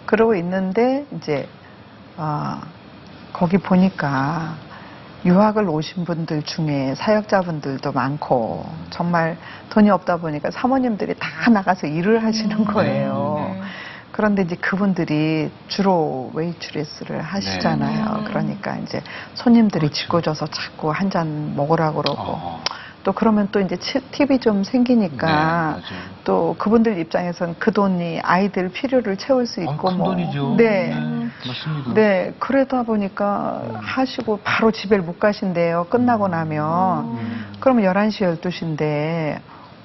그러고 있는데 이제 거기 보니까 유학을 오신 분들 중에 사역자분들도 많고 정말 돈이 없다 보니까 사모님들이 다 나가서 일을 하시는 거예요. 그런데 이제 그분들이 주로 웨이트리스를 하시잖아요. 그러니까 이제 손님들이 짓궂어서 자꾸 한 잔 먹으라고 그러고 또 그러면 또 이제 팁이 좀 생기니까 또 그분들 입장에서는 그 돈이 아이들 필요를 채울 수 있고 큰 돈이죠. 네. 맞습니다. 네, 그러다 보니까 하시고 바로 집에 못 가신대요. 끝나고 나면. 그러면 11시, 12시인데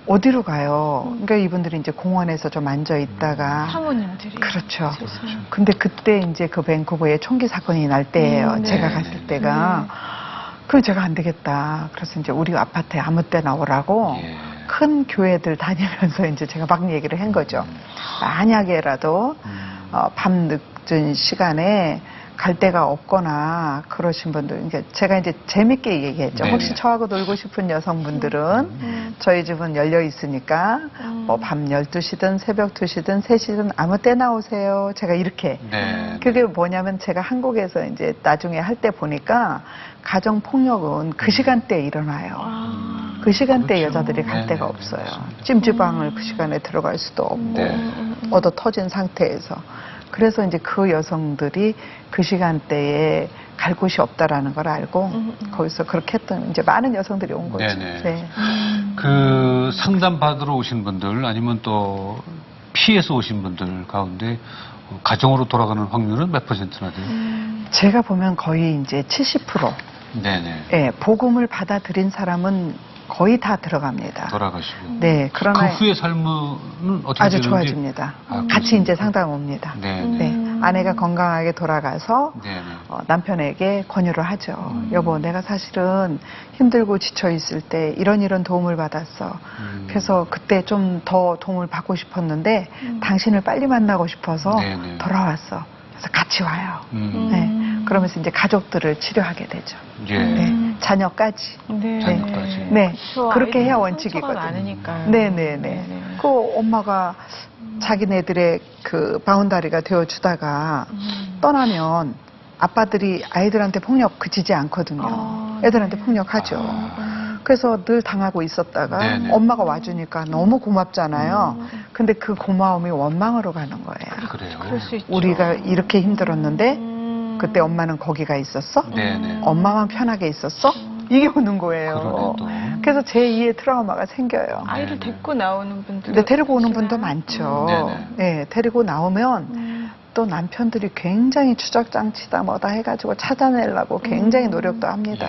어디로 가요? 그러니까 이분들이 이제 공원에서 좀 앉아 있다가 사모님들이. 그렇죠. 근데 그때 이제 그 밴쿠버에 총기 사건이 날 때예요. 제가 갔을 때가. 그럼 제가 안 되겠다. 그래서 이제 우리 아파트에 아무 때나 오라고 큰 교회들 다니면서 이제 제가 막 얘기를 한 거죠. 만약에라도 밤 늦은 시간에 갈 데가 없거나 그러신 분들, 그러니까 제가 이제 재밌게 얘기했죠. 혹시 저하고 놀고 싶은 여성분들은 저희 집은 열려 있으니까 뭐 밤 12시든 새벽 2시든 3시든 아무 때나 오세요. 제가 이렇게. 그게 뭐냐면 제가 한국에서 이제 나중에 할 때 보니까 가정 폭력은 그 시간대에 일어나요. 그 시간대에 여자들이 갈 데가 없어요. 찜질방을 그 시간에 들어갈 수도 없고 얻어 터진 상태에서. 그래서 이제 그 여성들이 그 시간대에 갈 곳이 없다라는 걸 알고 거기서 그렇게 했던 이제 많은 여성들이 온 거죠. 그 상담 받으러 오신 분들 아니면 또 피해서 오신 분들 가운데 가정으로 돌아가는 확률은 몇 %나 돼요? 제가 보면 거의 이제 70%. 예, 복음을 받아들인 사람은 거의 다 들어갑니다. 돌아가시고. 네, 그러나 그 후의 삶은 어떻게 아주 되는지? 좋아집니다. 같이 이제 상담 옵니다. 아내가 건강하게 돌아가서 남편에게 권유를 하죠. 여보, 내가 사실은 힘들고 지쳐 있을 때 이런 도움을 받았어. 그래서 그때 좀 더 도움을 받고 싶었는데 당신을 빨리 만나고 싶어서 돌아왔어. 그래서 같이 와요. 네. 그러면서 이제 가족들을 치료하게 되죠. 자녀까지. 자녀까지. 네. 그렇게 해야 원칙이거든요. 많으니까요. 네네네. 그 엄마가 자기네들의 그 바운다리가 되어주다가 떠나면 아빠들이 아이들한테 폭력 그치지 않거든요. 애들한테 폭력하죠. 그래서 늘 당하고 있었다가 엄마가 와주니까 너무 고맙잖아요. 근데 그 고마움이 원망으로 가는 거예요. 그래요. 그럴 수 있죠. 우리가 이렇게 힘들었는데 그때 엄마는 거기가 있었어? 엄마만 편하게 있었어? 이게 오는 거예요. 그래서 제2의 트라우마가 생겨요. 아이를 데리고 나오는 분들. 근데 데리고 오는 분도 많죠. 네, 데리고 나오면 또 남편들이 굉장히 추적장치다 뭐다 해가지고 찾아내려고 굉장히 노력도 합니다.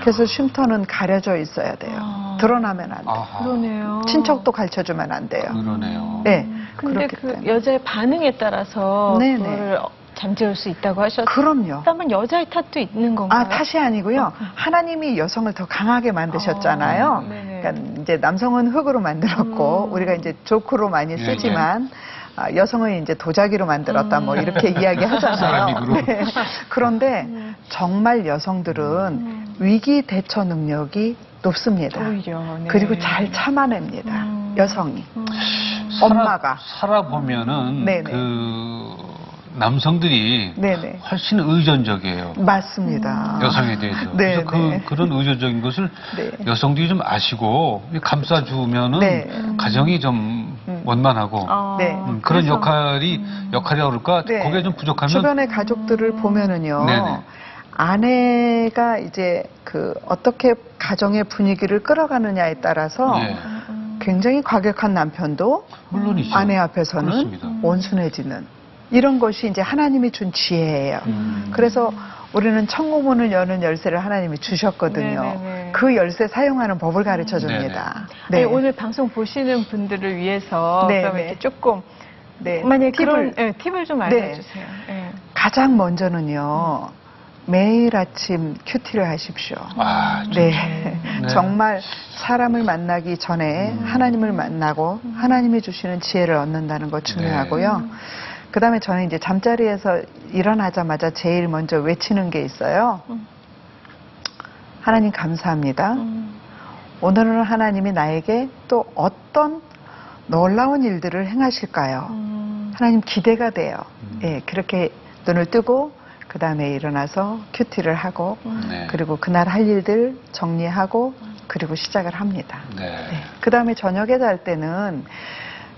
그래서 쉼터는 가려져 있어야 돼요. 드러나면 안 돼요. 그러네요. 친척도 가르쳐주면 안 돼요. 그러네요. 네. 근데 그렇기 그 때문에. 여자의 반응에 따라서 그거를 잠재울 수 있다고 하셨어요. 그럼요. 그러면 여자의 탓도 있는 건가요? 탓이 아니고요. 하나님이 여성을 더 강하게 만드셨잖아요. 그러니까 이제 남성은 흙으로 만들었고 우리가 이제 조크로 많이 쓰지만 여성을 이제 도자기로 만들었다 뭐 이렇게 이야기하잖아요. 그런데 정말 여성들은 위기 대처 능력이 높습니다. 오히려, 그리고 잘 참아냅니다. 여성이. 엄마가. 살아보면은 그 남성들이 훨씬 의존적이에요. 맞습니다. 여성에 대해서. 그래서 그런 의존적인 것을 여성들이 좀 아시고 감싸주면은 가정이 좀 원만하고 그런 역할이라고 그럴까? 거기에 좀 부족하면 주변의 가족들을 보면은요. 아내가 이제 그 어떻게 가정의 분위기를 끌어가느냐에 따라서 굉장히 과격한 남편도 물론이죠. 아내 앞에서는 그렇습니다. 온순해지는 이런 것이 이제 하나님이 준 지혜예요. 그래서 우리는 천국문을 여는 열쇠를 하나님이 주셨거든요. 그 열쇠 사용하는 법을 가르쳐 줍니다. 아니, 오늘 방송 보시는 분들을 위해서 그러면 이렇게 조금 만약에 팁을 좀 알려주세요. 가장 먼저는요. 매일 아침 큐티를 하십시오. 정말 사람을 만나기 전에 하나님을 만나고 하나님이 주시는 지혜를 얻는다는 거 중요하고요. 그 다음에 저는 이제 잠자리에서 일어나자마자 제일 먼저 외치는 게 있어요. 하나님 감사합니다. 오늘은 하나님이 나에게 또 어떤 놀라운 일들을 행하실까요? 하나님 기대가 돼요. 예, 그렇게 눈을 뜨고 그 다음에 일어나서 큐티를 하고 네. 그리고 그날 할 일들 정리하고 그리고 시작을 합니다. 네. 네. 그 다음에 저녁에 잘 때는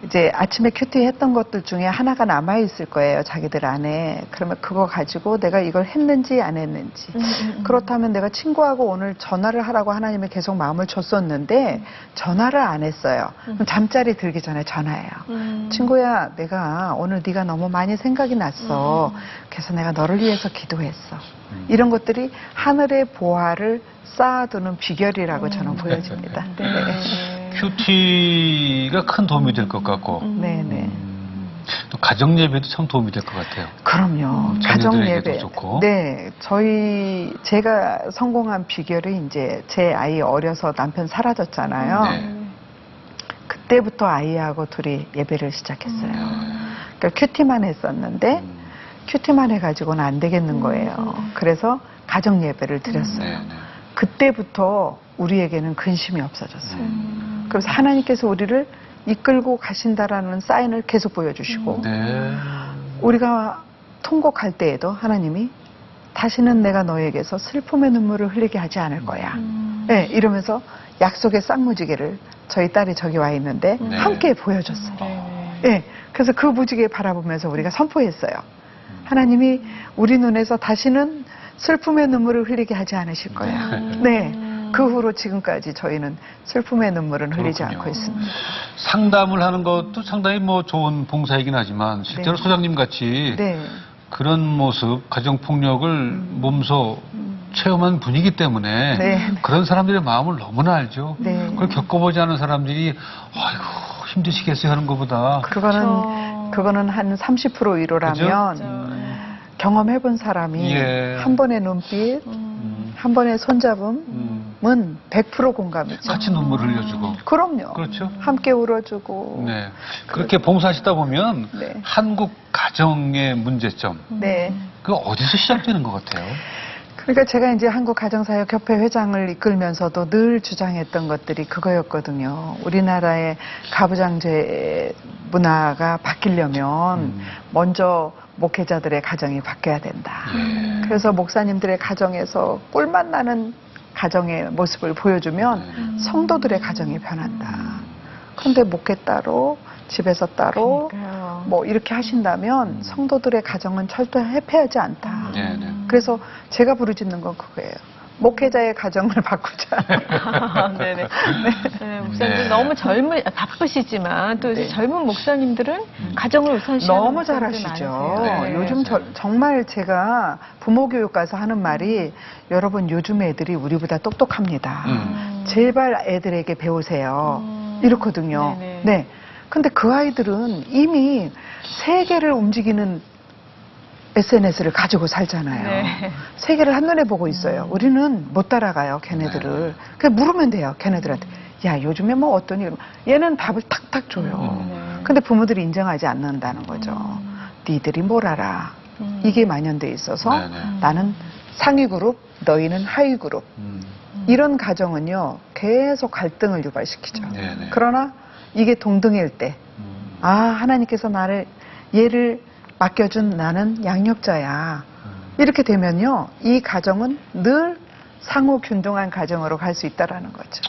이제 아침에 큐티 했던 것들 중에 하나가 남아있을 거예요. 자기들 안에. 그러면 그거 가지고 내가 이걸 했는지 안 했는지. 그렇다면 내가 친구하고 오늘 전화를 하라고 하나님이 계속 마음을 줬었는데 전화를 안 했어요. 그럼 잠자리 들기 전에 전화해요. 친구야, 내가 오늘 네가 너무 많이 생각이 났어. 그래서 내가 너를 위해서 기도했어. 이런 것들이 하늘의 보화를 쌓아두는 비결이라고 저는 보여집니다. 네. 큐티가 큰 도움이 될 것 같고. 네네. 또 가정 예배도 참 도움이 될 것 같아요. 그럼요. 가정 자녀들에게도 예배. 좋고. 네, 제가 성공한 비결이 이제 제 아이 어려서 남편 사라졌잖아요. 네. 그때부터 아이하고 둘이 예배를 시작했어요. 그러니까 큐티만 했었는데 큐티만 해가지고는 안 되겠는 거예요. 그래서 가정 예배를 드렸어요. 그때부터 우리에게는 근심이 없어졌어요. 그래서 하나님께서 우리를 이끌고 가신다라는 사인을 계속 보여주시고 네. 우리가 통곡할 때에도 하나님이 다시는 내가 너에게서 슬픔의 눈물을 흘리게 하지 않을 거야. 네, 이러면서 약속의 쌍무지개를 저희 딸이 저기 와 있는데 함께 보여줬어요. 네, 그래서 그 무지개 바라보면서 우리가 선포했어요. 하나님이 우리 눈에서 다시는 슬픔의 눈물을 흘리게 하지 않으실 거야. 네. 그 후로 지금까지 저희는 슬픔의 눈물은 흘리지 그렇군요. 않고 있습니다. 상담을 하는 것도 상당히 뭐 좋은 봉사이긴 하지만 실제로 네. 소장님 같이 네. 그런 모습, 가정폭력을 몸소 체험한 분이기 때문에 네. 그런 사람들의 마음을 너무나 알죠. 네. 그걸 겪어보지 않은 사람들이 아이고 힘드시겠어요 하는 것보다 그거는 한 30% 위로라면 경험해본 사람이 예. 한 번의 눈빛, 한 번의 손잡음은 100% 공감이죠. 같이 눈물 흘려주고. 그럼요. 그렇죠. 함께 울어주고. 네. 그렇게 봉사하시다 보면 네. 한국 가정의 문제점, 네. 그거 어디서 시작되는 것 같아요? 그러니까 제가 이제 한국가정사역협회 회장을 이끌면서도 늘 주장했던 것들이 그거였거든요. 우리나라의 가부장제 문화가 바뀌려면 먼저 목회자들의 가정이 바뀌어야 된다. 그래서 목사님들의 가정에서 꿀맛 나는 가정의 모습을 보여주면 성도들의 가정이 변한다. 그런데 목회 따로 집에서 따로 그러니까요. 뭐 이렇게 하신다면 성도들의 가정은 절대 해피하지 않다. 네네. 그래서 제가 부르짖는 건 그거예요. 목회자의 가정을 바꾸자. 네네. 네, 목사님들 네. 너무 바쁘시지만 또 네. 젊은 목사님들은 가정을 우선시하는 너무 목사님들 잘하시죠. 많으세요. 네. 요즘 정말 제가 부모교육 가서 하는 말이 여러분 요즘 애들이 우리보다 똑똑합니다. 제발 애들에게 배우세요. 이렇거든요. 네네. 네. 근데 그 아이들은 이미 세계를 움직이는 SNS를 가지고 살잖아요. 네. 세계를 한눈에 보고 있어요. 우리는 못 따라가요, 걔네들을. 그냥 물으면 돼요, 걔네들한테. 야, 요즘에 뭐 어떠니? 얘는 답을 탁탁 줘요. 근데 부모들이 인정하지 않는다는 거죠. 니들이 뭘 알아. 이게 만연돼 있어서 나는 상위 그룹, 너희는 하위 그룹. 이런 가정은요, 계속 갈등을 유발시키죠. 그러나 이게 동등일 때, 아, 하나님께서 얘를 맡겨준 나는 양육자야. 이렇게 되면요, 이 가정은 늘 상호 균등한 가정으로 갈 수 있다라는 거죠.